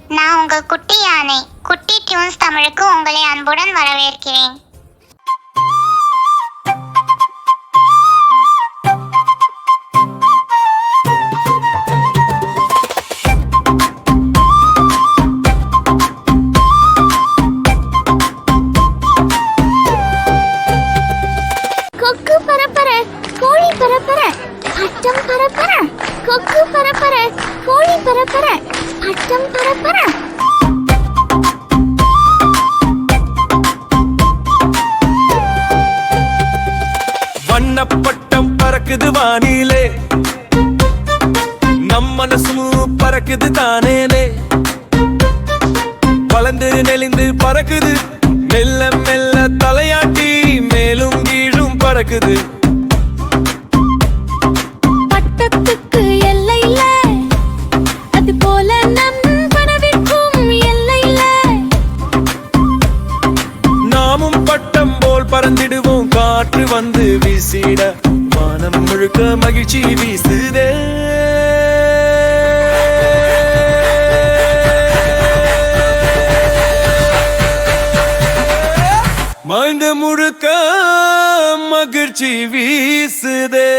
நான் உங்கள் குட்டி யானை. குட்டி டியூன்ஸ் தமிழுக்கு உங்களை அன்புடன் வரவேற்கிறேன். கொக்கு பரப்பர கோழி பரப்பர பட்டம் பரப்பர கொக்கு பரப்பர கோழி பரப்பர பட்டம் பரப்பர. வண்ணப்பட்டம் பறக்குது வானிலே, நம் மனசும் பறக்குது தானேலே. வளர்ந்து நெளிந்து பறக்குது, மெல்ல மெல்ல தலையாட்டி மேலும் கீழும் பறக்குது. பட்டத்துக்கு எல்லை இல்ல, அது போல நம் கனவிற்கும் எல்லை இல்ல. நாமும் பட்டம் போல் பறந்திடுவோம், காற்று வந்து வீசிட வானம் முழுக்க மகிழ்ச்சி வீசுதே. மைந்த முழுக்க மகிழ்ச்சி வீசுதே.